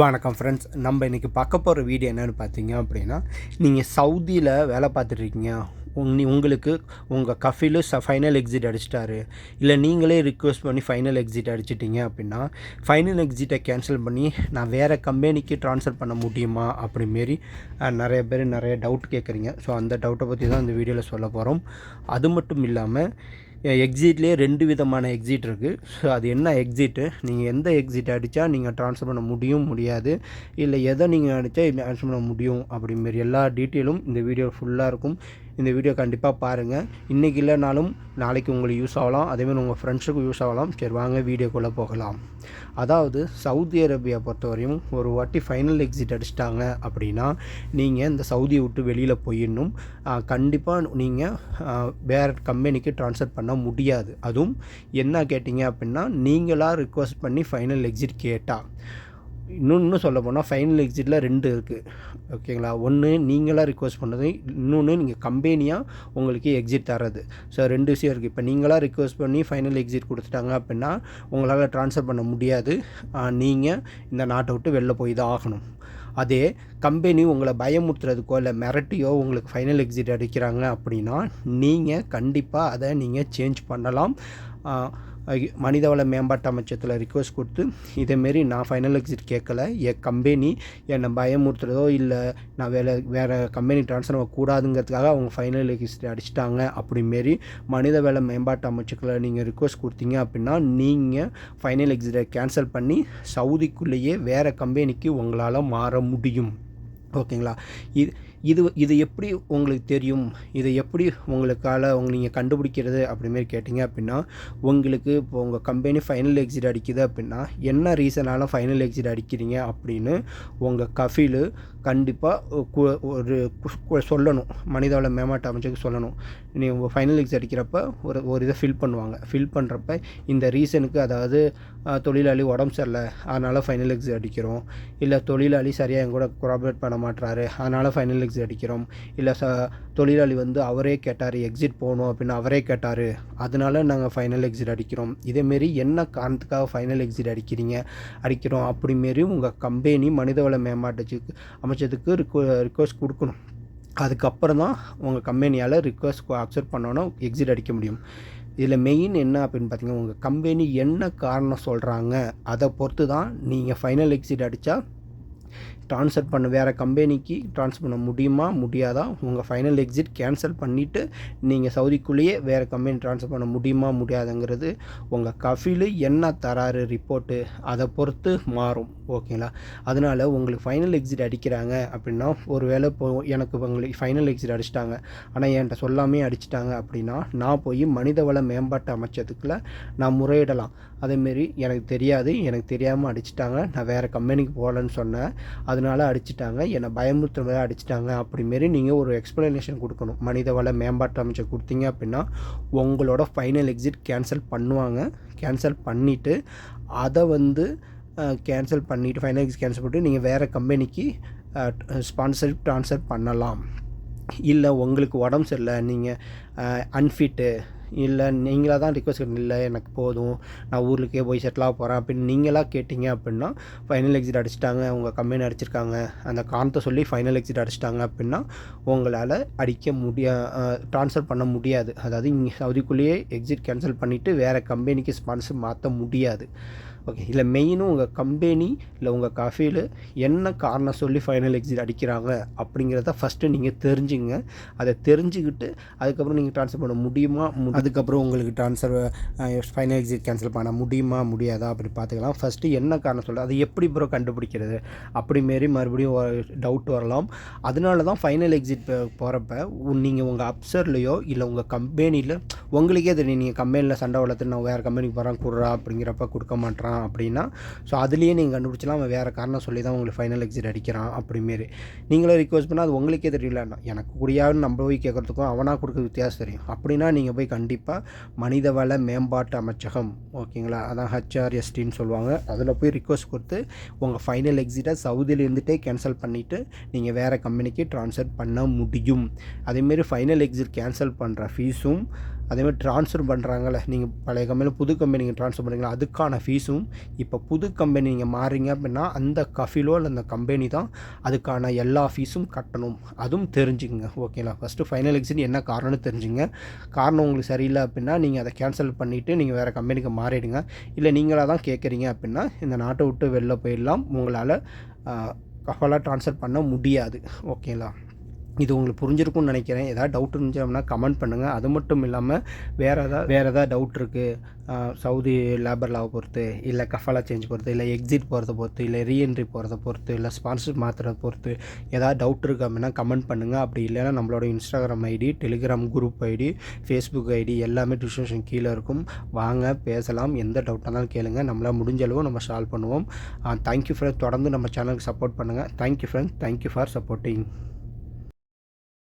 வணக்கம் ஃப்ரெண்ட்ஸ். நம்ம இன்றைக்கி பார்க்க போகிற வீடியோ என்னென்னு பார்த்தீங்க அப்படின்னா, நீங்கள் சவுதியில் வேலை பார்த்துட்ருக்கீங்க. உங்களுக்கு உங்கள் கஃபீலு ஃபைனல் எக்ஸிட் அடிச்சிட்டாரு, இல்லை நீங்களே ரிக்வெஸ்ட் பண்ணி ஃபைனல் எக்ஸிட் அடிச்சிட்டிங்க அப்படின்னா, ஃபைனல் எக்ஸிட்டை கேன்சல் பண்ணி நான் வேறு கம்பெனிக்கு ட்ரான்ஸ்ஃபர் பண்ண முடியுமா அப்படிமாரி நிறைய பேர் நிறைய டவுட் கேட்குறீங்க. ஸோ அந்த டவுட்டை பற்றி தான் இந்த வீடியோவில் சொல்ல போகிறோம். அது மட்டும் இல்லாமல் எக்ஸிட்லேயே 2 விதமான எக்ஸிட் இருக்குது. ஸோ அது என்ன எக்ஸிட்டு, நீங்கள் எந்த எக்ஸிட் அடித்தா நீங்கள் ட்ரான்ஸ்ஃபர் பண்ண முடியாது, இல்லை எதை நீங்கள் அடித்தா ட்ரான்ஸ்ஃபர் பண்ண முடியும் அப்படிமாரி எல்லா டீட்டெயிலும் இந்த வீடியோ ஃபுல்லாக இருக்கும். இந்த வீடியோ கண்டிப்பாக பாருங்கள். இன்றைக்கி இல்லைனாலும் நாளைக்கு உங்களுக்கு யூஸ் ஆகலாம், அதேமாதிரி உங்கள் ஃப்ரெண்ட்ஸுக்கும் யூஸ் ஆகலாம். சரி வாங்க வீடியோக்குள்ளே போகலாம். அதாவது சவுதி அரேபியா பொறுத்தவரையும் ஒரு வாட்டி ஃபைனல் எக்ஸிட் அடிச்சிட்டாங்க அப்படின்னா நீங்கள் இந்த சவுதியை விட்டு வெளியில் போயிடணும். கண்டிப்பாக நீங்கள் வேறு கம்பெனிக்கு ட்ரான்ஸ்ஃபர் பண்ண முடியாது. அதுவும் என்ன கேட்டிங்க அப்படின்னா, நீங்களாக ரிக்வெஸ்ட் பண்ணி ஃபைனல் எக்ஸிட் கேட்டால். இன்னும் சொல்ல போனால் ஃபைனல் எக்ஸிட்டில் 2 இருக்குது. ஓகேங்களா, ஒன்று நீங்களாக ரிக்வெஸ்ட் பண்ணது, இன்னொன்று நீங்கள் கம்பெனியாக உங்களுக்கு எக்ஸிட் தர்றது. ஸோ 2 விஷயம் இருக்குது. இப்போ நீங்களாக ரிக்வெஸ்ட் பண்ணி ஃபைனல் எக்ஸிட் கொடுத்துட்டாங்க அப்படின்னா உங்களால் ட்ரான்ஸ்ஃபர் பண்ண முடியாது. நீங்கள் இந்த நாட்டை விட்டு வெளில போய் தான் ஆகணும். அதே கம்பெனி உங்களை பயமுறுத்துறதுக்கோ இல்லை மிரட்டியோ உங்களுக்கு ஃபைனல் எக்ஸிட் அடிக்கிறாங்க அப்படின்னா நீங்கள் கண்டிப்பாக அதை நீங்கள் சேஞ்ச் பண்ணலாம். மனிதவள மேம்பாட்டு அமைச்சத்தில் ரிக்வெஸ்ட் கொடுத்து, இதேமாரி நான் ஃபைனல் எக்ஸிட் கேட்கல, என் கம்பெனி என்னை பயமுறுத்துறதோ இல்லை நான் வேறு கம்பெனி ட்ரான்ஸ்ஃபர் கூடாதுங்கிறதுக்காக அவங்க ஃபைனல் எக்ஸிட் அடிச்சிட்டாங்க அப்படிமாரி மனிதவள மேம்பாட்டு அமைச்சத்தில் நீங்கள் ரிக்வெஸ்ட் கொடுத்தீங்க அப்படின்னா நீங்கள் ஃபைனல் எக்ஸிட்டை கேன்சல் பண்ணி சவுதிக்குள்ளேயே வேறு கம்பெனிக்கு உங்களால் மாற முடியும். ஓகேங்களா, இது எப்படி உங்களுக்கு தெரியும், இதை எப்படி நீங்கள் கண்டுபிடிக்கிறது அப்படிமாரி கேட்டிங்க அப்படின்னா, உங்களுக்கு இப்போ உங்கள் கம்பெனி ஃபைனல் எக்ஸிட் அடிக்குது அப்படின்னா என்ன ரீசனால் ஃபைனல் எக்ஸிட் அடிக்கிறீங்க அப்படின்னு உங்கள் கஃபீலு கண்டிப்பாக ஒரு சொல்லணும். மனிதவள மேம்பாட்டு அமைச்சருக்கு சொல்லணும். உங்கள் ஃபைனல் எக்ஸிட் அடிக்கிறப்ப ஒரு இதை ஃபில் பண்ணுவாங்க. ஃபில் பண்ணுறப்ப இந்த ரீசனுக்கு, அதாவது தொழிலாளி உடம்பு சரியில்லை அதனால் ஃபைனல் எக்ஸிட் அடிக்கிறோம், இல்லை தொழிலாளி சரியாக என் கூட கோஆப்ரேட் பண்ண மாட்டுறாரு அதனால் ஃபைனல் எக்ஸிட் அடிக்கிறோம், இல்லை தொழிலாளி அவரே கேட்டார் எக்ஸிட் போகணும் அப்படின்னு அவரே கேட்டார் அதனால நாங்கள் ஃபைனல் எக்ஸிட் அடிக்கிறோம். இதேமாரி என்ன காரணத்துக்காக ஃபைனல் எக்ஸிட் அடிக்கிறோம் அப்படிமாரி உங்கள் கம்பெனி மனிதவள மேம்பாட்டு அமைச்சதுக்கு ரிக்வெஸ்ட் கொடுக்கணும். அதுக்கப்புறம் தான் உங்கள் கம்பெனியால் ரிக்வெஸ்ட் அக்செப்ட் பண்ணோன்னா எக்ஸிட் அடிக்க முடியும். இதில் மெயின் என்ன அப்படின்னு பார்த்தீங்கன்னா, உங்கள் கம்பெனி என்ன காரணம் சொல்கிறாங்க அதை பொறுத்து தான் நீங்கள் ஃபைனல் எக்ஸிட் அடித்தா வேறு கம்பெனிக்கு ட்ரான்ஸ்ஃபர் பண்ண முடியுமா முடியாதா, உங்கள் ஃபைனல் எக்ஸிட் கேன்சல் பண்ணிவிட்டு நீங்கள் சவுதிக்குள்ளேயே வேறு கம்பெனி ட்ரான்ஸ்ஃபர் பண்ண முடியுமா முடியாதுங்கிறது உங்கள் கஃபீலு என்ன தராரு ரிப்போர்ட்டு அதை பொறுத்து மாறும். ஓகேங்களா, அதனால் உங்களுக்கு ஃபைனல் எக்ஸிட் அடிக்கிறாங்க அப்படின்னா, ஒரு வேளை எனக்கு உங்களுக்கு ஃபைனல் எக்ஸிட் அடிச்சிட்டாங்க ஆனால் என்கிட்ட சொல்லாமே அடிச்சிட்டாங்க அப்படின்னா, நான் போய் மனிதவள மேம்பாட்டு அமைச்சதுக்குள்ள நான் முறையிடலாம். அதேமாரி எனக்கு தெரியாமல் அடிச்சிட்டாங்க, நான் வேறு கம்பெனிக்கு போகலன்னு சொன்னேன், அதனால் அடிச்சிட்டாங்க, என்னை பயமுறுத்துற அடிச்சிட்டாங்க அப்படிமாரி நீங்கள் ஒரு எக்ஸ்ப்ளனேஷன் கொடுக்கணும். மனிதவள மேம்பாட்டு அமைச்சர் கொடுத்தீங்க அப்படின்னா உங்களோட ஃபைனல் எக்ஸிட் கேன்சல் பண்ணுவாங்க. கேன்சல் பண்ணிவிட்டு அதை ஃபைனல் எக்ஸிட் கேன்சல் பண்ணிட்டு நீங்கள் வேறு கம்பெனிக்கு ஸ்பான்சர்ஷிப் ட்ரான்ஸ்ஃபர் பண்ணலாம். இல்லை உங்களுக்கு உடம்பு சரியில்லை, நீங்கள் அன்ஃபிட்டு, இல்லை நீங்களாக தான் ரிக்வெஸ்ட் இல்லை எனக்கு போதும் நான் ஊருக்கே போய் செட்டிலாக போகிறேன் அப்படின்னு நீங்களாக கேட்டிங்க அப்படின்னா, ஃபைனல் எக்ஸிட் அடிச்சிட்டாங்க, உங்கள் கம்பெனி அடிச்சிருக்காங்க, அந்த காரணத்தை சொல்லி ஃபைனல் எக்ஸிட் அடிச்சிட்டாங்க அப்படின்னா உங்களால் ட்ரான்ஸ்ஃபர் பண்ண முடியாது. அதாவது இங்கே சவுதிக்குள்ளேயே எக்ஸிட் கேன்சல் பண்ணிவிட்டு வேறு கம்பெனிக்கு ஸ்பான்சர் மாற்ற முடியாது. ஓகே, இல்லை மெயினும் உங்கள் கம்பெனி இல்லை உங்கள் கஃபீலு என்ன காரணம் சொல்லி ஃபைனல் எக்ஸிட் அடிக்கிறாங்க அப்படிங்கிறத ஃபஸ்ட்டு நீங்கள் தெரிஞ்சுங்க. அதை தெரிஞ்சுக்கிட்டு அதுக்கப்புறம் நீங்கள் ட்ரான்ஸ்ஃபர் பண்ண முடியுமா, அதுக்கப்புறம் உங்களுக்கு ஃபைனல் எக்ஸிட் கேன்சல் பண்ண முடியுமா முடியாதா அப்படி பார்த்துக்கலாம். ஃபஸ்ட்டு என்ன காரணம் சொல்கிறது, அதை எப்படி கண்டுபிடிக்கிறது அப்படிமாரி மறுபடியும் டவுட் வரலாம். அதனால தான் ஃபைனல் எக்ஸிட் போகிறப்ப நீங்கள் உங்கள் அப்சர்லையோ இல்லை உங்கள் கம்பெனியில் உங்களுக்கே தெரியும், நீங்கள் கம்பெனியில் சண்டை வளர்த்து நான் வேறு கம்பெனிக்கு போகிறேன் கொடுறா அப்படிங்கிறப்ப கொடுக்க மாட்டேறான் அப்படின்னா, ஸோ அதுலேயே நீங்கள் கண்டுபிடிச்சலாம் அவன் வேறு காரணம் சொல்லி தான் உங்களுக்கு ஃபைனல் எக்ஸிட் அடிக்கிறான் அப்படிமாரி. நீங்களே ரிக்வெஸ்ட் பண்ணால் அது உங்களுக்கே தெரியல, எனக்கு கூடியான்னு நம்ம போய் கேட்குறதுக்கும் அவனாக கொடுக்குற வித்தியாசம் தெரியும். அப்படின்னா நீங்கள் போய் கண்டிப்பாக மனிதவள மேம்பாட்டு அமைச்சகம், ஓகேங்களா, அதான் HRSTன்னு சொல்லுவாங்க, அதில் போய் ரிக்வெஸ்ட் கொடுத்து உங்கள் ஃபைனல் எக்ஸிட்டை சவுதியில் இருந்துகிட்டே கேன்சல் பண்ணிவிட்டு நீங்கள் வேறு கம்பெனிக்கு ட்ரான்ஸ்ஃபர் பண்ண முடியும். அதேமாரி ஃபைனல் எக்ஸிட் கேன்சல் பண்ணுற ஃபீஸும் அதேமாதிரி ட்ரான்ஸ்ஃபர் பண்ணுறாங்கல்ல, நீங்கள் பழைய கம்பெனியில் புது கம்பெனி நீங்கள் ட்ரான்ஸ்ஃபர் பண்ணுறீங்களா, அதுக்கான ஃபீஸும் இப்போ புது கம்பெனி நீங்கள் மாறுறீங்க அப்படின்னா அந்த கஃபிலோ இல்லை அந்த கம்பெனி தான் அதுக்கான எல்லா ஃபீஸும் கட்டணும். அதுவும் தெரிஞ்சுக்கங்க. ஓகேங்களா? ஃபஸ்ட்டு ஃபைனல் எக்ஸிட் என்ன காரணம்னு தெரிஞ்சுங்க. காரணம் உங்களுக்கு சரியில்லை அப்படின்னா நீங்கள் அதை கேன்சல் பண்ணிவிட்டு நீங்கள் வேறு கம்பெனிக்கு மாறிடுங்க. இல்லை நீங்களாக தான் கேட்குறீங்க அப்படின்னா இந்த நாட்டை விட்டு வெளில போயிடலாம். உங்களால் கஃபாலா ட்ரான்ஸ்ஃபர் பண்ண முடியாது. ஓகேங்களா? இது உங்களுக்கு புரிஞ்சிருக்கும்னு நினைக்கிறேன். ஏதாவது டவுட் இருந்துச்சுன்னா கமெண்ட் பண்ணுங்கள். அது மட்டும் இல்லாமல் வேறு ஏதாவது டவுட் இருக்குது, சவுதி லேபர் லாவை பொறுத்து, இல்லை கஃபாலா சேஞ்ச் பொறுத்து, இல்லை எக்ஸிட் போகிறத பொறுத்து, இல்லை ரீஎன்ட்ரி போகிறத பொறுத்து, இல்லை ஸ்பான்சர் மாற்றுறத பொறுத்து ஏதாவது டவுட் இருக்குது அப்படின்னா கமெண்ட் பண்ணுங்கள். அப்படி இல்லைன்னா நம்மளோட Instagram ID, Telegram group ID, Facebook ID எல்லாமே டிஸ்கிரிப்ஷன் கீழே இருக்கும். வாங்க பேசலாம். எந்த டவுட்டாக இருந்தாலும் கேளுங்க. நம்மளால் முடிஞ்ச அளவு நம்ம சால்வ் பண்ணுவோம். Thank you friends. தொடர்ந்து நம்ம சேனலுக்கு சப்போர்ட் பண்ணுங்கள். Thank you friends. Thank you for supporting.